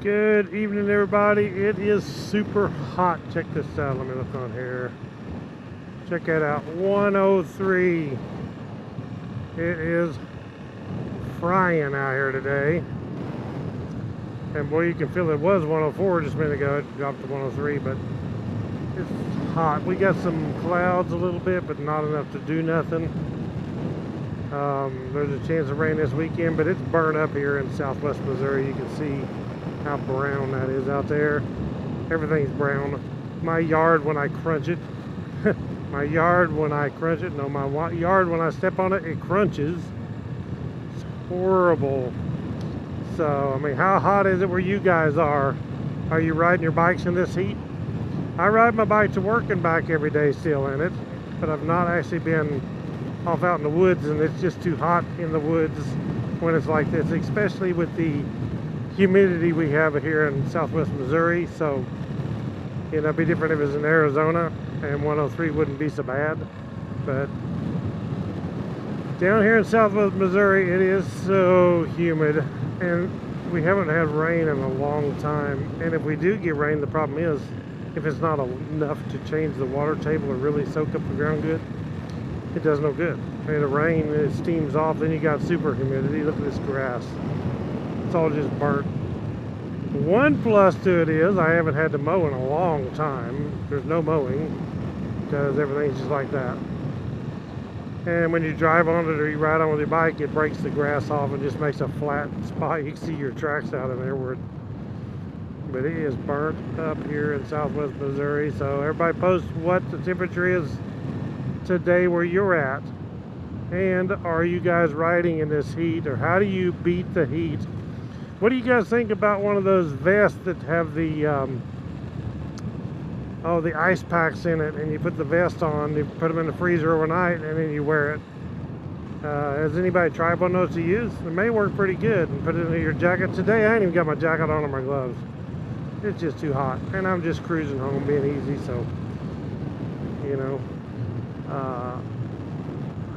Good evening, everybody. It is super hot. Check this out. Let me look on here. Check that out. 103. It is frying out here today. And boy, you can feel it was 104 just a minute ago. It dropped to 103, but it's hot. We got some clouds a little bit, but not enough to do nothing. There's a chance of rain this weekend, but it's burnt up here in southwest Missouri. You can see how brown that is out there. Everything's brown. My yard when I crunch it. My yard when I crunch it. No, my yard when I step on it, it crunches. It's horrible. So, I mean, how hot is it where you guys are? Are you riding your bikes in this heat? I ride my bike to work and back every day still in it, but I've not actually been off out in the woods, and it's just too hot in the woods when it's like this, especially with the humidity we have here in southwest Missouri. So, you know, it'd be different if it was in Arizona and 103 wouldn't be so bad, but down here in southwest Missouri it is so humid, and we haven't had rain in a long time. And if we do get rain, the problem is if it's not enough to change the water table or really soak up the ground good, it does no good. And the rain, it steams off, then you got super humidity. Look at this grass. It's all just burnt. One plus to it is I haven't had to mow in a long time. There's no mowing because everything's just like that. And when you drive on it or you ride on with your bike, it breaks the grass off and just makes a flat spot. You can see your tracks out in there. But it is burnt up here in southwest Missouri. So everybody post what the temperature is today where you're at. And are you guys riding in this heat, or how do you beat the heat? What do you guys think about one of those vests that have the the ice packs in it, and you put the vest on, you put them in the freezer overnight, and then you wear it? Has anybody tried one of those to use? It may work pretty good, and put it into your jacket. Today I ain't even got my jacket on or my gloves. It's just too hot, and I'm just cruising home being easy, so you know,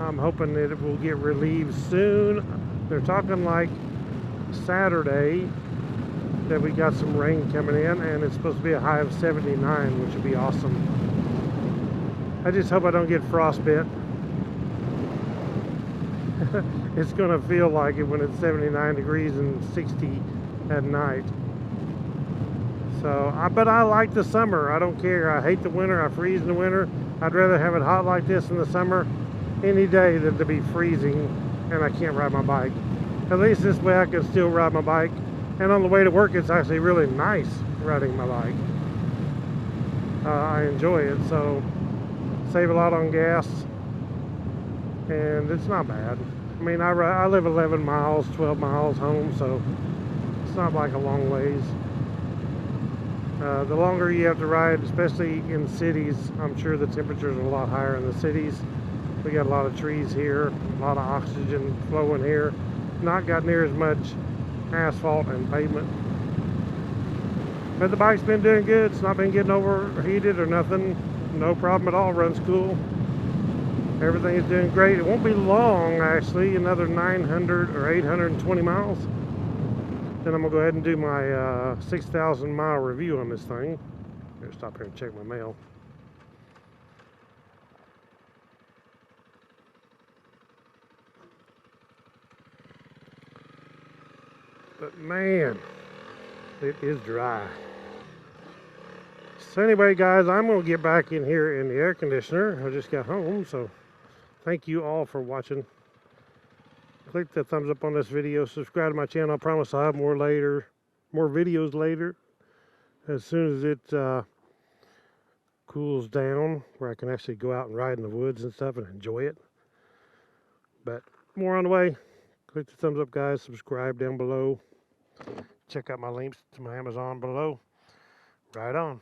I'm hoping that it will get relieved soon. They're talking like Saturday that we got some rain coming in, and it's supposed to be a high of 79, which would be awesome. I just hope I don't get frostbite. It's gonna feel like it when it's 79 degrees and 60 at night. So, but I like the summer. I don't care. I hate the winter. I freeze in the winter. I'd rather have it hot like this in the summer any day than to be freezing and I can't ride my bike. At least this way I can still ride my bike. And on the way to work, it's actually really nice riding my bike. I enjoy it, so save a lot on gas, and it's not bad. I mean, I live 11 miles, 12 miles home, so it's not like a long ways. The longer you have to ride, especially in cities, I'm sure the temperatures are a lot higher in the cities. We got a lot of trees here, a lot of oxygen flowing here. Not got near as much asphalt and pavement. But the bike's been doing good. It's not been getting overheated or nothing. No problem at all. Runs cool. Everything is doing great. It won't be long, actually. Another 900 or 820 miles. Then I'm going to go ahead and do my 6,000 mile review on this thing. Better stop here and check my mail. But man, it is dry. So anyway, guys, I'm going to get back in here in the air conditioner. I just got home, so thank you all for watching. Click the thumbs up on this video. Subscribe to my channel. I promise I'll have more videos later. As soon as it cools down, where I can actually go out and ride in the woods and stuff and enjoy it. But more on the way. Click the thumbs up, guys. Subscribe down below. Check out my links to my Amazon below. Right on.